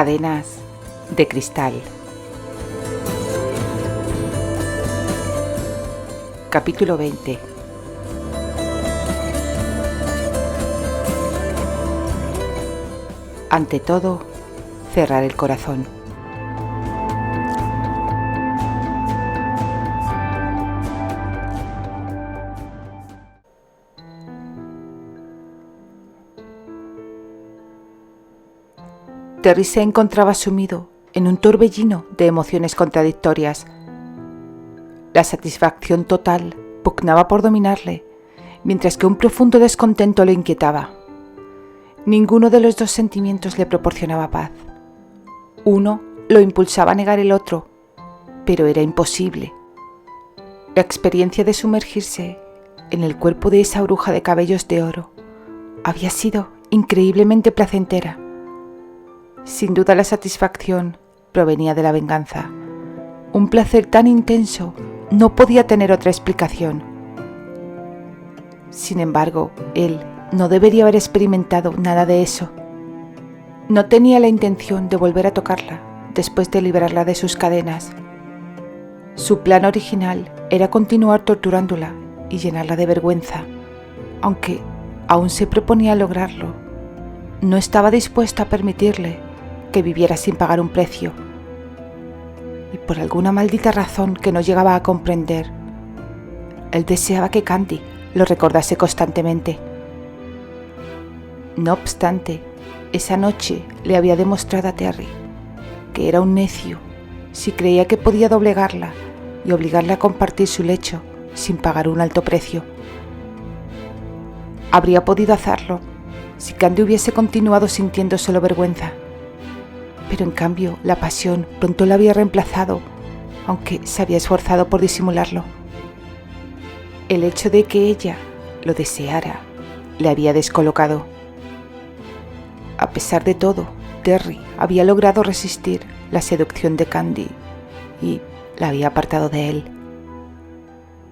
Cadenas de cristal. Capítulo 20. Ante todo, cerrar el corazón. Terry se encontraba sumido en un torbellino de emociones contradictorias. La satisfacción total pugnaba por dominarle, mientras que un profundo descontento lo inquietaba. Ninguno de los dos sentimientos le proporcionaba paz. Uno lo impulsaba a negar el otro, pero era imposible. La experiencia de sumergirse en el cuerpo de esa bruja de cabellos de oro había sido increíblemente placentera. Sin duda la satisfacción provenía de la venganza. Un placer tan intenso no podía tener otra explicación. Sin embargo, él no debería haber experimentado nada de eso. No tenía la intención de volver a tocarla después de liberarla de sus cadenas. Su plan original era continuar torturándola y llenarla de vergüenza, aunque aún se proponía lograrlo. No estaba dispuesto a permitirle que viviera sin pagar un precio. Y por alguna maldita razón que no llegaba a comprender, él deseaba que Candy lo recordase constantemente. No obstante, esa noche le había demostrado a Terry que era un necio si creía que podía doblegarla y obligarla a compartir su lecho sin pagar un alto precio. Habría podido hacerlo si Candy hubiese continuado sintiendo solo vergüenza. Pero en cambio la pasión pronto la había reemplazado, aunque se había esforzado por disimularlo. El hecho de que ella lo deseara le había descolocado. A pesar de todo, Terry había logrado resistir la seducción de Candy y la había apartado de él.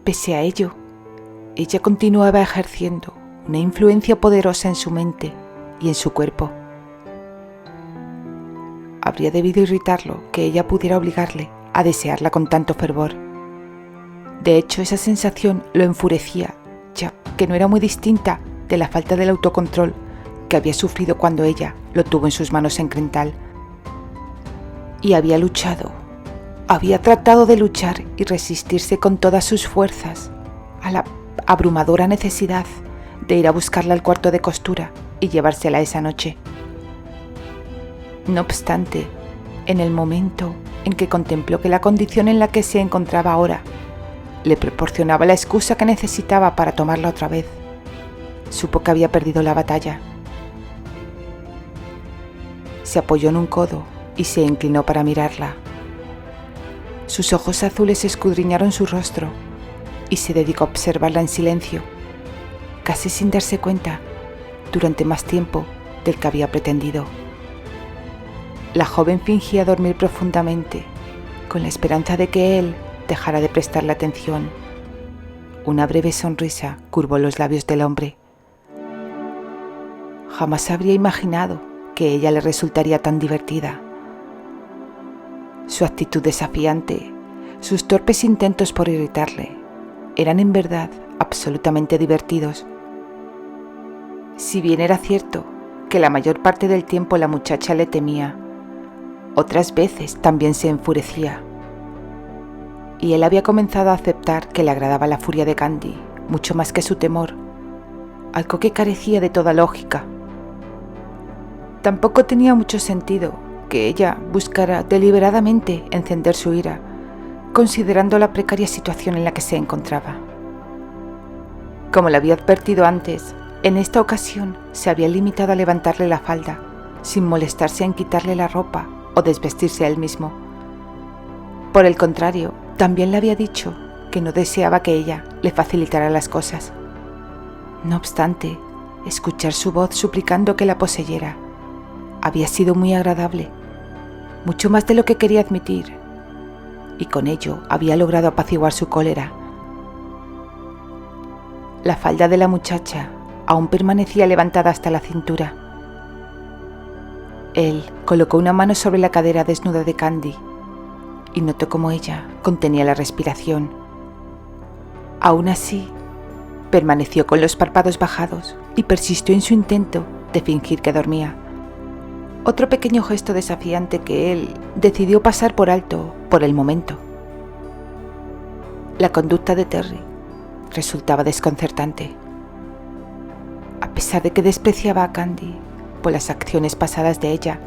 Pese a ello, ella continuaba ejerciendo una influencia poderosa en su mente y en su cuerpo. Habría debido irritarlo que ella pudiera obligarle a desearla con tanto fervor. De hecho, esa sensación lo enfurecía, ya que no era muy distinta de la falta del autocontrol que había sufrido cuando ella lo tuvo en sus manos en Crental. Y había luchado, había tratado de luchar y resistirse con todas sus fuerzas a la abrumadora necesidad de ir a buscarla al cuarto de costura y llevársela esa noche. No obstante, en el momento en que contempló que la condición en la que se encontraba ahora le proporcionaba la excusa que necesitaba para tomarla otra vez, supo que había perdido la batalla. Se apoyó en un codo y se inclinó para mirarla. Sus ojos azules escudriñaron su rostro y se dedicó a observarla en silencio, casi sin darse cuenta, durante más tiempo del que había pretendido. La joven fingía dormir profundamente, con la esperanza de que él dejara de prestarle atención. Una breve sonrisa curvó los labios del hombre. Jamás habría imaginado que ella le resultaría tan divertida. Su actitud desafiante, sus torpes intentos por irritarle, eran en verdad absolutamente divertidos. Si bien era cierto que la mayor parte del tiempo la muchacha le temía, otras veces también se enfurecía. Y él había comenzado a aceptar que le agradaba la furia de Candy mucho más que su temor, algo que carecía de toda lógica. Tampoco tenía mucho sentido que ella buscara deliberadamente encender su ira, considerando la precaria situación en la que se encontraba. Como le había advertido antes, en esta ocasión se había limitado a levantarle la falda, sin molestarse en quitarle la ropa o desvestirse a él mismo. Por el contrario, también le había dicho que no deseaba que ella le facilitara las cosas. No obstante, escuchar su voz suplicando que la poseyera había sido muy agradable, mucho más de lo que quería admitir, y con ello había logrado apaciguar su cólera. La falda de la muchacha aún permanecía levantada hasta la cintura. Él colocó una mano sobre la cadera desnuda de Candy y notó cómo ella contenía la respiración. Aún así, permaneció con los párpados bajados y persistió en su intento de fingir que dormía. Otro pequeño gesto desafiante que él decidió pasar por alto por el momento. La conducta de Terry resultaba desconcertante. A pesar de que despreciaba a Candy por las acciones pasadas de ella,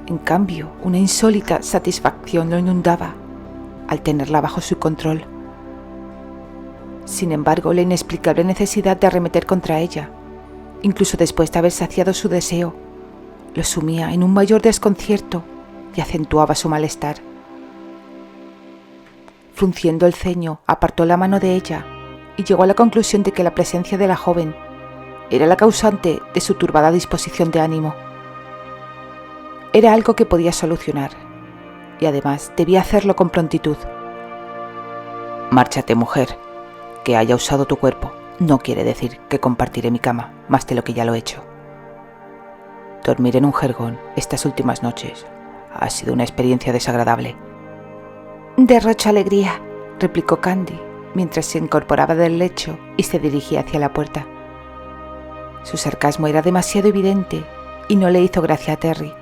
en cambio, una insólita satisfacción lo inundaba al tenerla bajo su control. Sin embargo, la inexplicable necesidad de arremeter contra ella, incluso después de haber saciado su deseo, lo sumía en un mayor desconcierto y acentuaba su malestar. Frunciendo el ceño, apartó la mano de ella y llegó a la conclusión de que la presencia de la joven era la causante de su turbada disposición de ánimo. Era algo que podía solucionar, y además debía hacerlo con prontitud. Márchate, mujer. Que haya usado tu cuerpo no quiere decir que compartiré mi cama más de lo que ya lo he hecho. Dormir en un jergón estas últimas noches ha sido una experiencia desagradable. Derrocho alegría, replicó Candy, mientras se incorporaba del lecho y se dirigía hacia la puerta. Su sarcasmo era demasiado evidente y no le hizo gracia a Terry.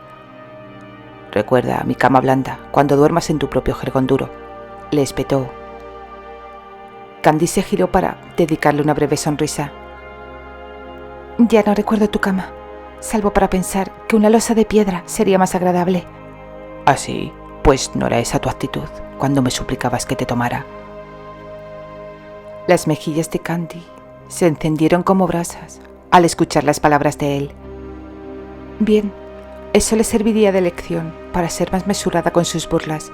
Recuerda mi cama blanda cuando duermas en tu propio jergón duro, le espetó. Candy se giró para dedicarle una breve sonrisa. Ya no recuerdo tu cama, salvo para pensar que una losa de piedra sería más agradable. ¿Así? Pues no era esa tu actitud cuando me suplicabas que te tomara. Las mejillas de Candy se encendieron como brasas al escuchar las palabras de él. Bien, eso le serviría de lección para ser más mesurada con sus burlas.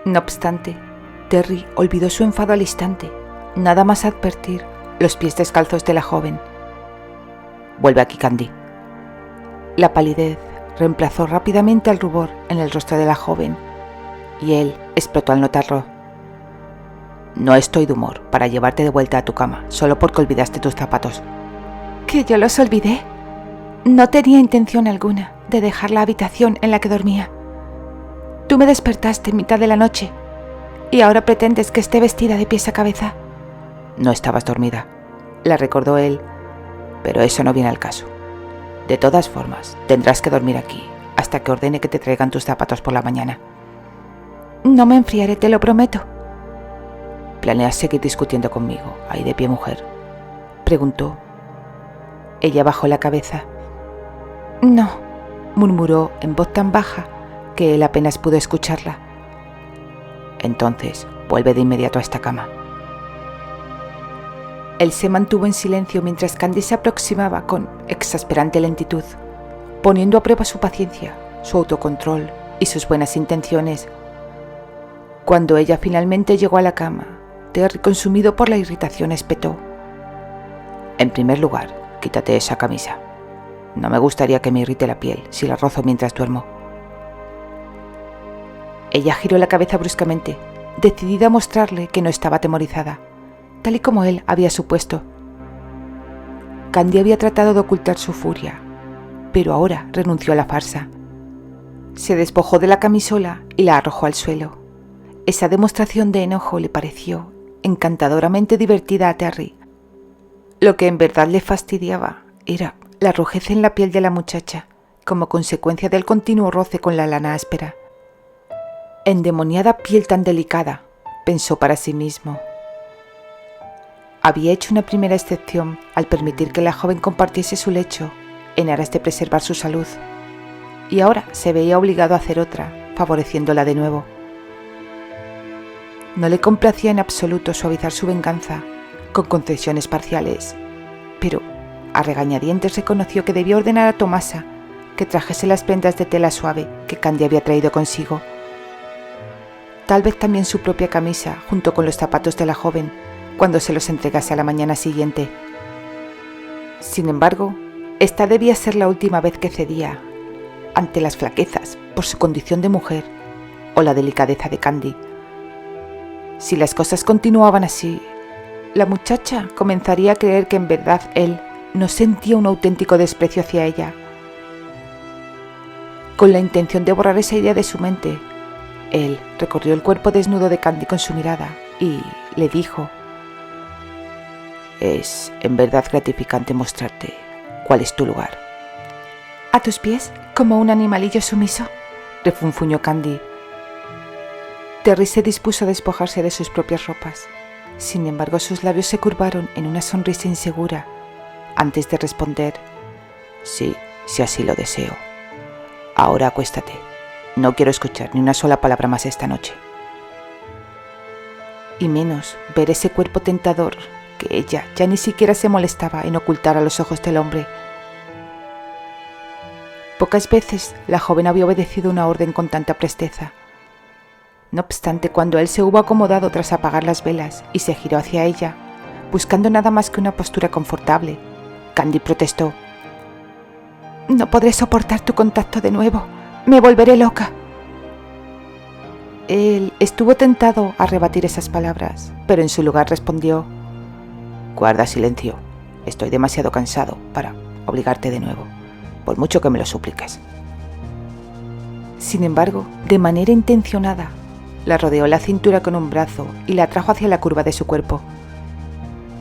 No obstante, Terry olvidó su enfado al instante, nada más advertir los pies descalzos de la joven. Vuelve aquí, Candy. La palidez reemplazó rápidamente al rubor en el rostro de la joven, y él explotó al notarlo. No estoy de humor para llevarte de vuelta a tu cama, solo porque olvidaste tus zapatos. ¿Que yo los olvidé? No tenía intención alguna de dejar la habitación en la que dormía. Tú me despertaste en mitad de la noche, y ahora pretendes que esté vestida de pies a cabeza. No estabas dormida, la recordó él, pero eso no viene al caso. De todas formas, tendrás que dormir aquí hasta que ordene que te traigan tus zapatos por la mañana. No me enfriaré, te lo prometo. ¿Planeas seguir discutiendo conmigo, ahí de pie, mujer?, preguntó. Ella bajó la cabeza. No, murmuró en voz tan baja que él apenas pudo escucharla. Entonces, vuelve de inmediato a esta cama. Él se mantuvo en silencio mientras Candy se aproximaba con exasperante lentitud, poniendo a prueba su paciencia, su autocontrol y sus buenas intenciones. Cuando ella finalmente llegó a la cama, Terry, consumido por la irritación, espetó. En primer lugar, quítate esa camisa. No me gustaría que me irrite la piel si la rozo mientras duermo. Ella giró la cabeza bruscamente, decidida a mostrarle que no estaba atemorizada, tal y como él había supuesto. Candy había tratado de ocultar su furia, pero ahora renunció a la farsa. Se despojó de la camisola y la arrojó al suelo. Esa demostración de enojo le pareció encantadoramente divertida a Terry. Lo que en verdad le fastidiaba era la rojez en la piel de la muchacha, como consecuencia del continuo roce con la lana áspera. Endemoniada piel tan delicada, pensó para sí mismo. Había hecho una primera excepción al permitir que la joven compartiese su lecho en aras de preservar su salud, y ahora se veía obligado a hacer otra, favoreciéndola de nuevo. No le complacía en absoluto suavizar su venganza con concesiones parciales, pero a regañadientes reconoció que debía ordenar a Tomasa que trajese las prendas de tela suave que Candy había traído consigo. Tal vez también su propia camisa junto con los zapatos de la joven cuando se los entregase a la mañana siguiente. Sin embargo, esta debía ser la última vez que cedía ante las flaquezas por su condición de mujer o la delicadeza de Candy. Si las cosas continuaban así, la muchacha comenzaría a creer que en verdad él no sentía un auténtico desprecio hacia ella. Con la intención de borrar esa idea de su mente, él recorrió el cuerpo desnudo de Candy con su mirada y le dijo: «Es en verdad gratificante mostrarte cuál es tu lugar». «¿A tus pies, como un animalillo sumiso?», refunfuñó Candy. Terry se dispuso a despojarse de sus propias ropas. Sin embargo, sus labios se curvaron en una sonrisa insegura antes de responder: «Sí, si así lo deseo. Ahora acuéstate. No quiero escuchar ni una sola palabra más esta noche». Y menos ver ese cuerpo tentador que ella ya ni siquiera se molestaba en ocultar a los ojos del hombre. Pocas veces la joven había obedecido una orden con tanta presteza. No obstante, cuando él se hubo acomodado tras apagar las velas y se giró hacia ella, buscando nada más que una postura confortable, Candy protestó: «No podré soportar tu contacto de nuevo. Me volveré loca». Él estuvo tentado a rebatir esas palabras, pero en su lugar respondió: «Guarda silencio. Estoy demasiado cansado para obligarte de nuevo, por mucho que me lo supliques». Sin embargo, de manera intencionada, la rodeó la cintura con un brazo y la atrajo hacia la curva de su cuerpo.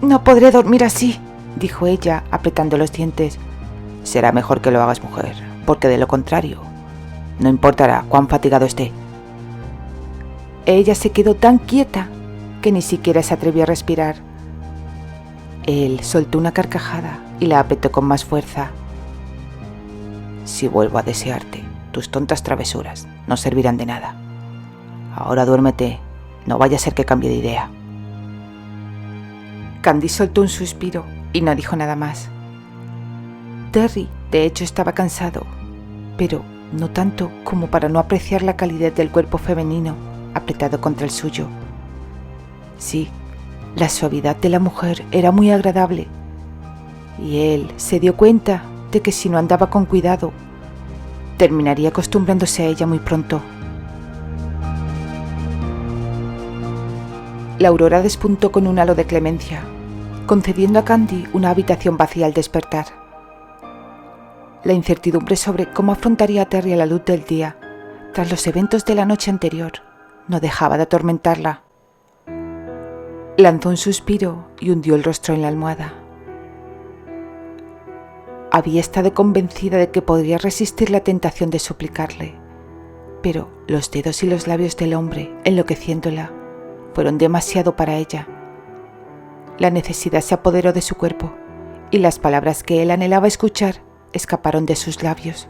«No podré dormir así», dijo ella, apretando los dientes. «Será mejor que lo hagas, mujer, porque de lo contrario, no importará cuán fatigado esté». Ella se quedó tan quieta que ni siquiera se atrevió a respirar. Él soltó una carcajada y la apretó con más fuerza. «Si vuelvo a desearte, tus tontas travesuras no servirán de nada. Ahora duérmete, no vaya a ser que cambie de idea». Candy soltó un suspiro y no dijo nada más. Terry, de hecho, estaba cansado, pero no tanto como para no apreciar la calidez del cuerpo femenino apretado contra el suyo. Sí, la suavidad de la mujer era muy agradable, y él se dio cuenta de que si no andaba con cuidado, terminaría acostumbrándose a ella muy pronto. La aurora despuntó con un halo de clemencia, concediendo a Candy una habitación vacía al despertar. La incertidumbre sobre cómo afrontaría a Terry a la luz del día, tras los eventos de la noche anterior, no dejaba de atormentarla. Lanzó un suspiro y hundió el rostro en la almohada. Había estado convencida de que podría resistir la tentación de suplicarle, pero los dedos y los labios del hombre, enloqueciéndola, fueron demasiado para ella. La necesidad se apoderó de su cuerpo y las palabras que él anhelaba escuchar escaparon de sus labios.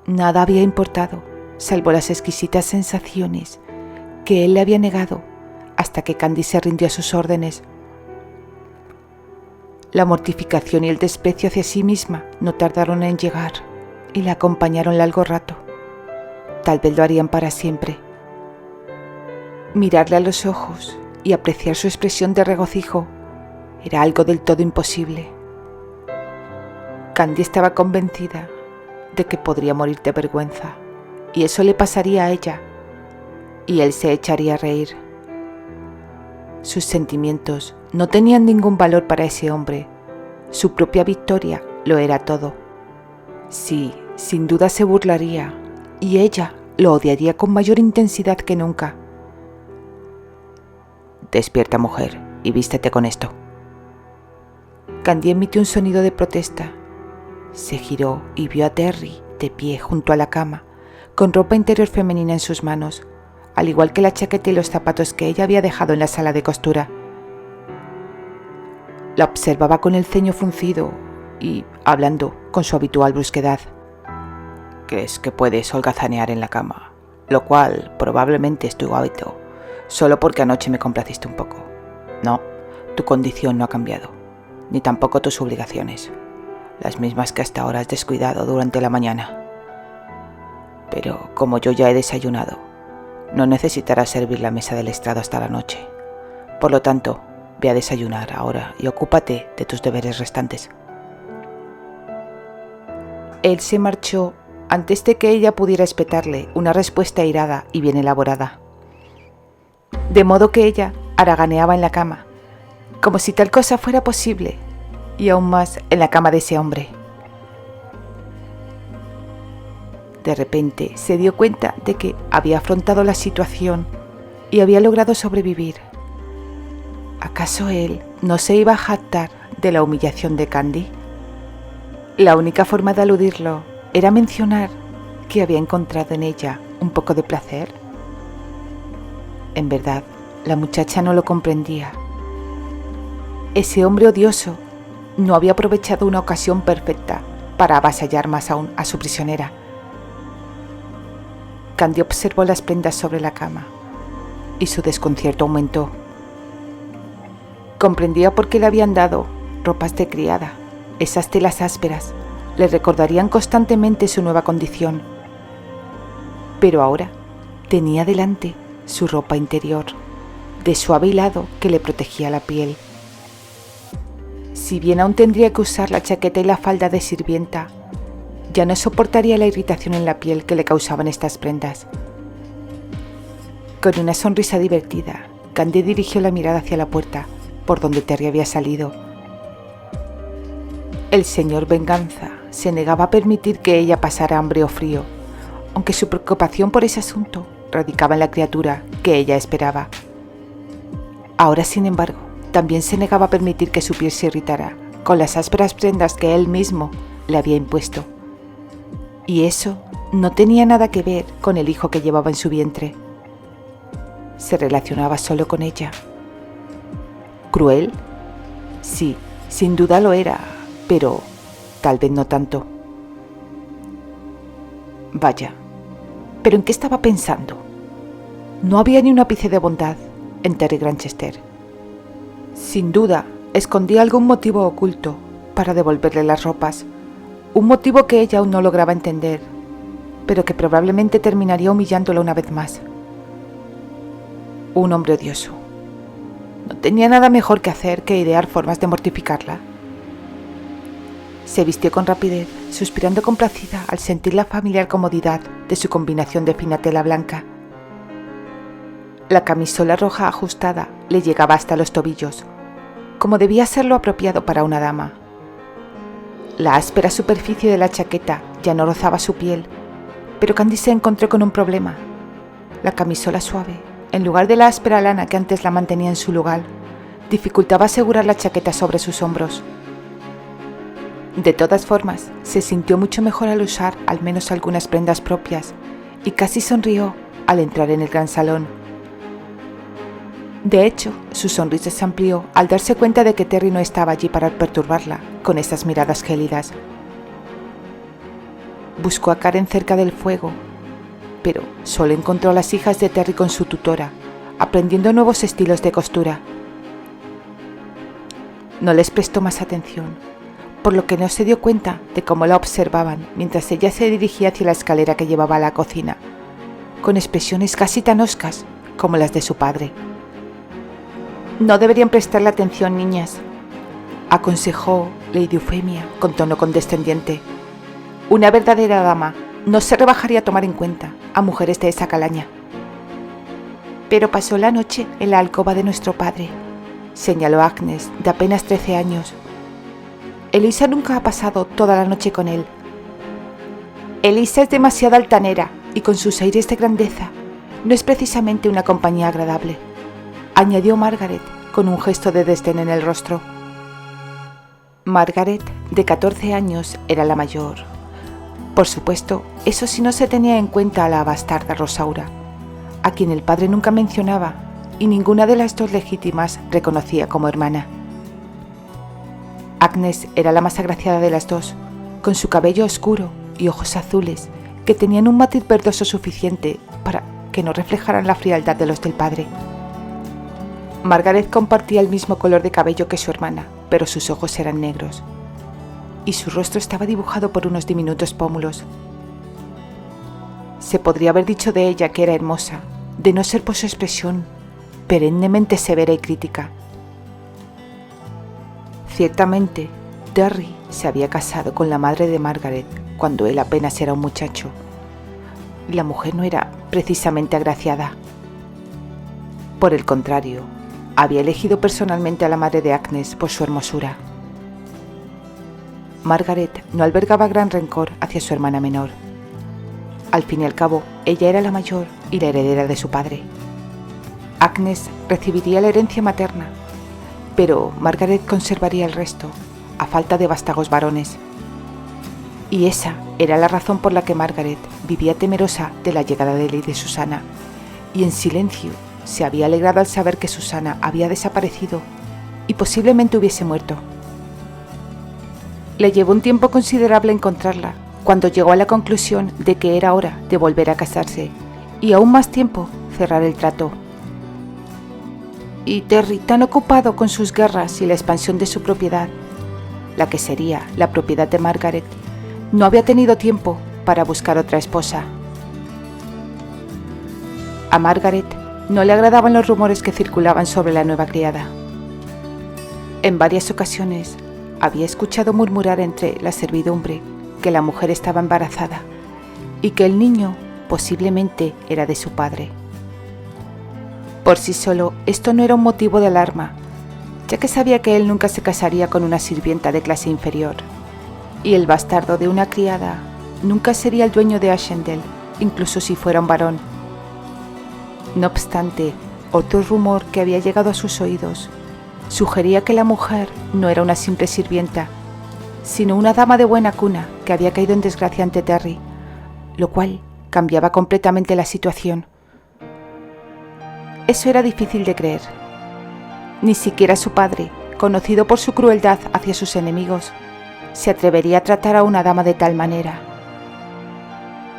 Nada había importado, salvo las exquisitas sensaciones que él le había negado hasta que Candy se rindió a sus órdenes. La mortificación y el desprecio hacia sí misma no tardaron en llegar y la acompañaron largo rato. Tal vez lo harían para siempre. Mirarle a los ojos y apreciar su expresión de regocijo era algo del todo imposible. Candy estaba convencida de que podría morir de vergüenza, y eso le pasaría a ella, y él se echaría a reír. Sus sentimientos no tenían ningún valor para ese hombre. Su propia victoria lo era todo. Sí, sin duda se burlaría, y ella lo odiaría con mayor intensidad que nunca. «Despierta, mujer, y vístete con esto». Candy emitió un sonido de protesta. Se giró y vio a Terry de pie junto a la cama, con ropa interior femenina en sus manos, al igual que la chaqueta y los zapatos que ella había dejado en la sala de costura. La observaba con el ceño fruncido y hablando con su habitual brusquedad. «¿Crees que puedes holgazanear en la cama? Lo cual probablemente es tu hábito, solo porque anoche me complaciste un poco. No, tu condición no ha cambiado, ni tampoco tus obligaciones, las mismas que hasta ahora has descuidado durante la mañana. Pero como yo ya he desayunado, no necesitarás servir la mesa del estrado hasta la noche. Por lo tanto, ve a desayunar ahora y ocúpate de tus deberes restantes». Él se marchó antes de que ella pudiera espetarle una respuesta airada y bien elaborada. De modo que ella haraganeaba en la cama, como si tal cosa fuera posible, y aún más en la cama de ese hombre. De repente se dio cuenta de que había afrontado la situación y había logrado sobrevivir. ¿Acaso él no se iba a jactar de la humillación de Candy? La única forma de eludirlo era mencionar que había encontrado en ella un poco de placer. En verdad, la muchacha no lo comprendía. Ese hombre odioso no había aprovechado una ocasión perfecta para avasallar más aún a su prisionera. Candy observó las prendas sobre la cama y su desconcierto aumentó. Comprendía por qué le habían dado ropas de criada. Esas telas ásperas le recordarían constantemente su nueva condición. Pero ahora tenía delante su ropa interior, de suave hilado que le protegía la piel. Si bien aún tendría que usar la chaqueta y la falda de sirvienta, ya no soportaría la irritación en la piel que le causaban estas prendas. Con una sonrisa divertida, Candy dirigió la mirada hacia la puerta, por donde Terry había salido. El señor Venganza se negaba a permitir que ella pasara hambre o frío, aunque su preocupación por ese asunto radicaba en la criatura que ella esperaba. Ahora, sin embargo, también se negaba a permitir que su piel se irritara con las ásperas prendas que él mismo le había impuesto. Y eso no tenía nada que ver con el hijo que llevaba en su vientre. Se relacionaba solo con ella. ¿Cruel? Sí, sin duda lo era, pero tal vez no tanto. Vaya, ¿pero en qué estaba pensando? No había ni un ápice de bondad en Terry Granchester. Sin duda, escondía algún motivo oculto para devolverle las ropas, un motivo que ella aún no lograba entender, pero que probablemente terminaría humillándola una vez más. Un hombre odioso. No tenía nada mejor que hacer que idear formas de mortificarla. Se vistió con rapidez, suspirando complacida al sentir la familiar comodidad de su combinación de fina tela blanca. La camisola roja ajustada le llegaba hasta los tobillos, como debía ser lo apropiado para una dama. La áspera superficie de la chaqueta ya no rozaba su piel, pero Candy se encontró con un problema. La camisola suave, en lugar de la áspera lana que antes la mantenía en su lugar, dificultaba asegurar la chaqueta sobre sus hombros. De todas formas, se sintió mucho mejor al usar al menos algunas prendas propias y casi sonrió al entrar en el gran salón. De hecho, su sonrisa se amplió al darse cuenta de que Terry no estaba allí para perturbarla con esas miradas gélidas. Buscó a Karen cerca del fuego, pero solo encontró a las hijas de Terry con su tutora, aprendiendo nuevos estilos de costura. No les prestó más atención, por lo que no se dio cuenta de cómo la observaban mientras ella se dirigía hacia la escalera que llevaba a la cocina, con expresiones casi tan hoscas como las de su padre. «No deberían prestarle atención, niñas», aconsejó Lady Eufemia con tono condescendiente. «Una verdadera dama no se rebajaría a tomar en cuenta a mujeres de esa calaña». «Pero pasó la noche en la alcoba de nuestro padre», señaló Agnes, de apenas 13 años. «Elisa nunca ha pasado toda la noche con él». «Elisa es demasiado altanera y con sus aires de grandeza no es precisamente una compañía agradable», añadió Margaret con un gesto de desdén en el rostro. Margaret, de 14 años, era la mayor. Por supuesto, eso si no se tenía en cuenta a la bastarda Rosaura, a quien el padre nunca mencionaba y ninguna de las dos legítimas reconocía como hermana. Agnes era la más agraciada de las dos, con su cabello oscuro y ojos azules que tenían un matiz verdoso suficiente para que no reflejaran la frialdad de los del padre. Margaret compartía el mismo color de cabello que su hermana, pero sus ojos eran negros, y su rostro estaba dibujado por unos diminutos pómulos. Se podría haber dicho de ella que era hermosa, de no ser por su expresión perennemente severa y crítica. Ciertamente, Terry se había casado con la madre de Margaret cuando él apenas era un muchacho. La mujer no era precisamente agraciada. Por el contrario, había elegido personalmente a la madre de Agnes por su hermosura. Margaret no albergaba gran rencor hacia su hermana menor. Al fin y al cabo, ella era la mayor y la heredera de su padre. Agnes recibiría la herencia materna, pero Margaret conservaría el resto, a falta de vástagos varones. Y esa era la razón por la que Margaret vivía temerosa de la llegada de Lady Susanna, y en silencio se había alegrado al saber que Susanna había desaparecido y posiblemente hubiese muerto. Le llevó un tiempo considerable encontrarla, cuando llegó a la conclusión de que era hora de volver a casarse y aún más tiempo cerrar el trato. Y Terry, tan ocupado con sus guerras y la expansión de su propiedad, la que sería la propiedad de Margaret, no había tenido tiempo para buscar otra esposa. A Margaret no le agradaban los rumores que circulaban sobre la nueva criada. En varias ocasiones había escuchado murmurar entre la servidumbre que la mujer estaba embarazada y que el niño posiblemente era de su padre. Por sí solo, esto no era un motivo de alarma, ya que sabía que él nunca se casaría con una sirvienta de clase inferior, y el bastardo de una criada nunca sería el dueño de Ashendale, incluso si fuera un varón. No obstante, otro rumor que había llegado a sus oídos sugería que la mujer no era una simple sirvienta, sino una dama de buena cuna que había caído en desgracia ante Terry, lo cual cambiaba completamente la situación. Eso era difícil de creer. Ni siquiera su padre, conocido por su crueldad hacia sus enemigos, se atrevería a tratar a una dama de tal manera.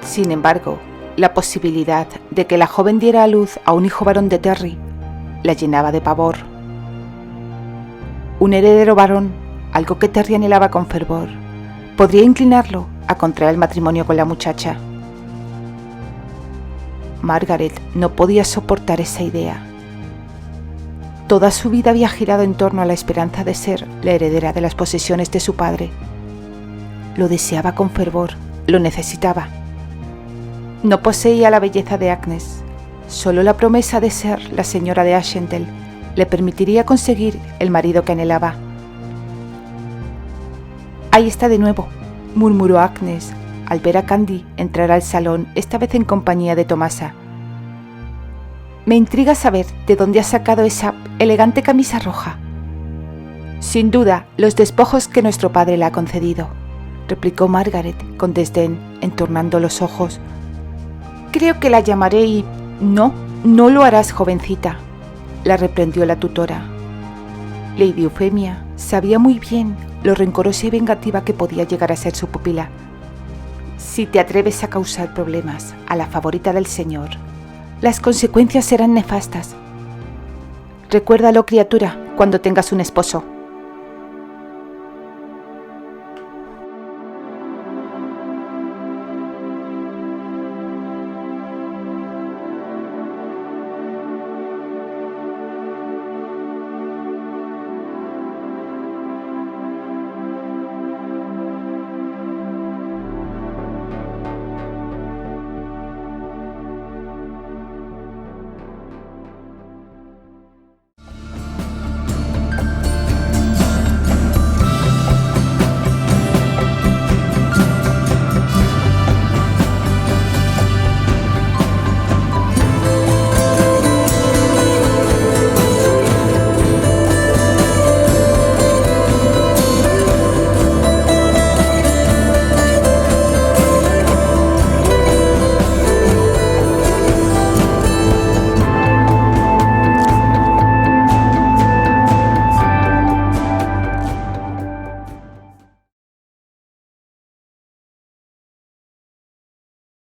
Sin embargo, la posibilidad de que la joven diera a luz a un hijo varón de Terry la llenaba de pavor. Un heredero varón, algo que Terry anhelaba con fervor, podría inclinarlo a contraer el matrimonio con la muchacha. Margaret no podía soportar esa idea. Toda su vida había girado en torno a la esperanza de ser la heredera de las posesiones de su padre. Lo deseaba con fervor, lo necesitaba. No poseía la belleza de Agnes, solo la promesa de ser la señora de Ashendale le permitiría conseguir el marido que anhelaba. «Ahí está de nuevo», murmuró Agnes al ver a Candy entrar al salón, esta vez en compañía de Tomasa. «Me intriga saber de dónde has sacado esa elegante camisa roja». «Sin duda, los despojos que nuestro padre le ha concedido», replicó Margaret con desdén, entornando los ojos. «Creo que la llamaré y...» «No, no lo harás, jovencita», la reprendió la tutora. Lady Eufemia sabía muy bien lo rencorosa y vengativa que podía llegar a ser su pupila. «Si te atreves a causar problemas a la favorita del señor, las consecuencias serán nefastas. Recuérdalo, criatura, cuando tengas un esposo».